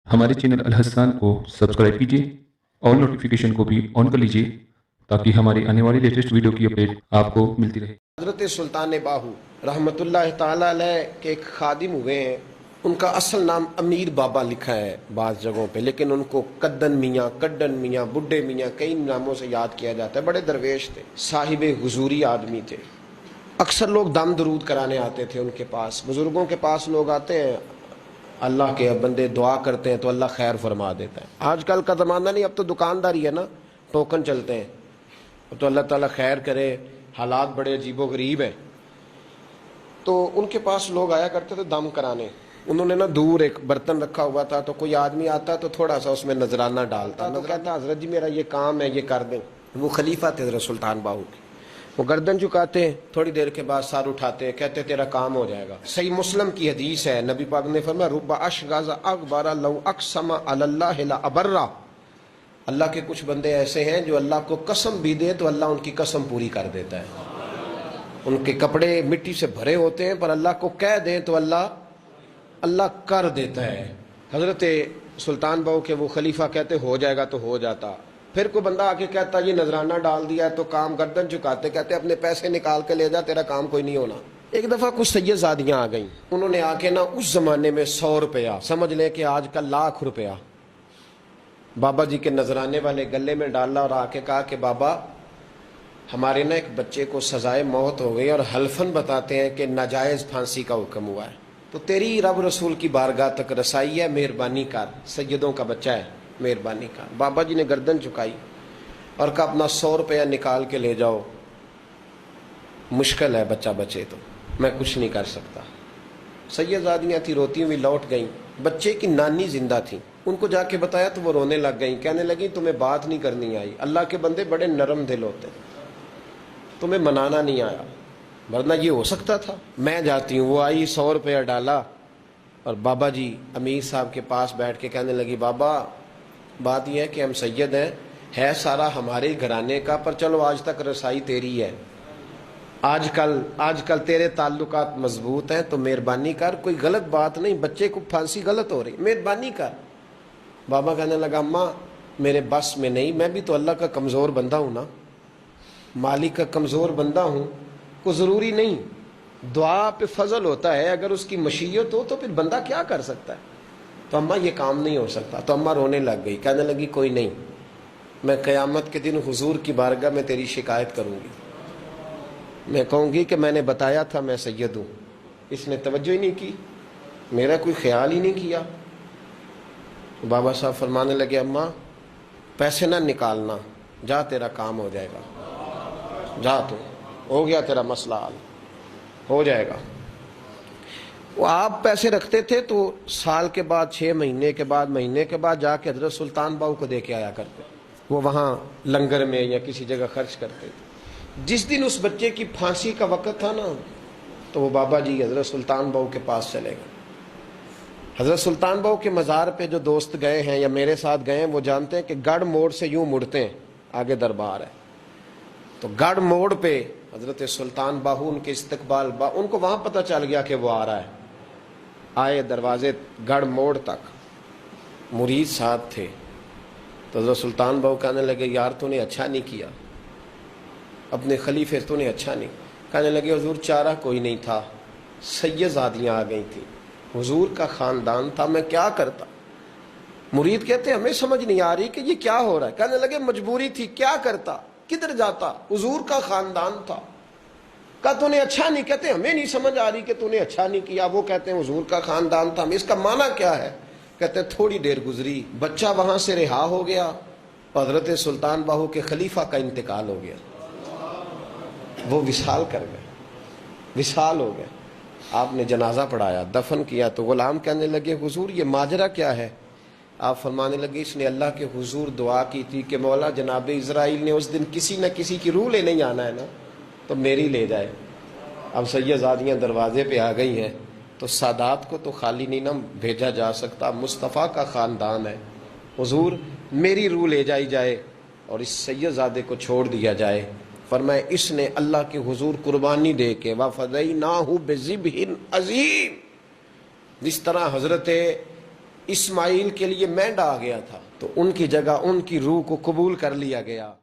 हमारे चैनल अल हसन को सब्सक्राइब कीजिए और नोटिफिकेशन को भी ऑन कर लीजिए ताकि हमारी आने वाली लेटेस्ट वीडियो की अपडेट आपको मिलती रहे। हज़रत सुल्तान बाहू रहमतुल्लाह ताला अलैह के एक खादिम हुए हैं। उनका असल नाम अमीर बाबा लिखा है बाज़ जगहों पे, लेकिन उनको कद्दन मियाँ, कड्डन मियाँ, बुड्ढे मियाँ कई नामों से याद किया जाता है। बड़े दरवेश थे, साहिब हुजूरी आदमी थे। अक्सर लोग दम दरूद कराने आते थे उनके पास। बुज़ुर्गों के पास लोग आते हैं, अल्लाह के बंदे दुआ करते हैं तो अल्लाह खैर फरमा देता है। आजकल का ज़माना नहीं, अब तो दुकानदारी है ना, टोकन चलते हैं। तो अल्लाह ताला खैर करे, हालात बड़े अजीबो गरीब हैं। तो उनके पास लोग आया करते थे दम कराने। उन्होंने ना दूर एक बर्तन रखा हुआ था, तो कोई आदमी आता तो थोड़ा सा उसमें नजराना डालता, तो कहता हजरत जी मेरा ये काम है, ये कर दें। वो खलीफा थे हजरत सुल्तान बाहू के। वो गर्दन झुकाते, थोड़ी देर के बाद सर उठाते, कहते तेरा काम हो जाएगा। सही मुस्लिम की हदीस है, नबी पाक ने फरमाया रुब्बा अशगाज़ा अकबरा लौ अक़समा अलल्लाह ला अबर्रा। अल्लाह के कुछ बंदे ऐसे हैं जो अल्लाह को कसम भी दे तो अल्लाह उनकी कसम पूरी कर देता है। उनके कपड़े मिट्टी से भरे होते हैं, पर अल्लाह को कह दें तो अल्लाह कर देता है। हजरत सुल्तान बाहू के वो खलीफा कहते हो जाएगा तो हो जाता। फिर कोई बंदा आके कहता ये नजराना डाल दिया है तो काम, गर्दन झुकाते कहते अपने पैसे निकाल के ले जा, तेरा काम कोई नहीं होना। एक दफा कुछ सैयदजादियां आ गईं, उन्होंने आके ना उस जमाने में 100 रुपया, समझ लें कि आज का लाख रुपया, बाबा जी के नजराने वाले गले में डाला और आके कहा कि बाबा हमारे ना एक बच्चे को सजाए मौत हो गई और हल्फन बताते हैं कि नाजायज फांसी का हुक्म हुआ है, तो तेरी रब रसूल की बारगाह तक रसाई है, मेहरबानी कर, सैयदों का बच्चा है, मेहरबानी कर। बाबा जी ने गर्दन झुकाई और कहा अपना 100 रुपया निकाल के ले जाओ, मुश्किल है बच्चा बचे तो, मैं कुछ नहीं कर सकता। सैयदजादियाँ थी, रोती हुई लौट गईं। बच्चे की नानी जिंदा थी, उनको जाके बताया तो वो रोने लग गई, कहने लगी तुम्हें बात नहीं करनी आई, अल्लाह के बंदे बड़े नरम दिल होते हैं, तुम्हें मनाना नहीं आया, वरना ये हो सकता था। मैं जाती हूँ। वो आई, 100 रुपया डाला और बाबा जी अमीर साहब के पास बैठ के कहने लगी बाबा बात यह है कि हम सैयद हैं, है सारा हमारे घराने का, पर चलो आज तक रसाई तेरी है, आजकल तेरे ताल्लुकात मजबूत हैं, तो मेहरबानी कर, कोई गलत बात नहीं, बच्चे को फांसी गलत हो रही, मेहरबानी कर। बाबा कहने लगा अम्मा मेरे बस में नहीं, मैं भी तो अल्लाह का कमज़ोर बंदा हूँ ना, मालिक का कमज़ोर बंदा हूँ, को ज़रूरी नहीं, दुआ पे फजल होता है, अगर उसकी मशीयत हो तो फिर बंदा क्या कर सकता है। तो अम्मा ये काम नहीं हो सकता। तो अम्मा रोने लग गई, कहने लगी कोई नहीं, मैं क़यामत के दिन हुजूर की बारगाह में तेरी शिकायत करूँगी, मैं कहूँगी कि मैंने बताया था मैं सैयद हूँ, इसने तवज्जो ही नहीं की, मेरा कोई ख्याल ही नहीं किया। तो बाबा साहब फरमाने लगे अम्मा पैसे ना निकालना, जा तेरा काम हो जाएगा, जा तो हो गया तेरा मसला हल हो जाएगा। वो आप पैसे रखते थे तो साल के बाद, 6 महीने के बाद, महीने के बाद जाके हजरत सुल्तान बाहू को दे के आया करते, वो वहाँ लंगर में या किसी जगह खर्च करते थे। जिस दिन उस बच्चे की फांसी का वक़्त था ना, तो वो बाबा जी हजरत सुल्तान बाहू के पास चले गए। हजरत सुल्तान बाहू के मज़ार पे जो दोस्त गए हैं या मेरे साथ गए हैं वो जानते हैं कि गढ़ मोड़ से यूँ मुड़ते हैं, आगे दरबार है, तो गढ़ मोड़ पे हजरत सुल्तान बाहू उनके इस्तकबाल, उनको वहाँ पता चल गया कि वो आ रहा है। आए दरवाजे गढ़ मोड़ तक, मुरीद साहब थे, तो हजरत सुल्तान बाहू कहने लगे यार तूने अच्छा नहीं किया, अपने खलीफे तूने अच्छा नहीं। कहने लगे हुजूर चारा कोई नहीं था, सैयदजादियाँ आ गई थी, हुजूर का ख़ानदान था, मैं क्या करता। मुरीद कहते हमें समझ नहीं आ रही कि ये क्या हो रहा है। कहने लगे मजबूरी थी, क्या करता, किधर जाता, हुजूर का ख़ानदान था। कहा तूने अच्छा नहीं, कहते हमें नहीं समझ आ रही कि तूने अच्छा नहीं किया। वो कहते हैं हुजूर का ख़ानदान था, इसका माना क्या है। कहते हैं थोड़ी देर गुजरी, बच्चा वहाँ से रिहा हो गया, हज़रत सुल्तान बाहू के खलीफा का इंतकाल हो गया, वो विसाल कर गए, विसाल हो गए। आपने जनाजा पढ़ाया, दफन किया, तो गुलाम कहने लगे हुजूर ये माजरा क्या है। आप फरमाने लगे इसने अल्लाह के हुजूर दुआ की थी कि मौला जनाब इज़राइल ने उस दिन किसी न किसी की रूह ले नहीं आना है ना, तो मेरी ले जाए। अब सैयदजादियाँ दरवाजे पे आ गई हैं, तो सादात को तो खाली नहीं ना भेजा जा सकता, मुस्तफ़ा का ख़ानदान है, हुजूर मेरी रूह ले जाई जाए और इस सैयदजादे को छोड़ दिया जाए। फरमाए इसने अल्लाह के हुजूर कुर्बानी दे के वफ़दैनाहु बिज़िब्हिन अज़ीम, जिस तरह हज़रत اسماعیل کے لیے مینڈا آ گیا تھا تو ان کی جگہ ان کی روح کو قبول کر لیا گیا.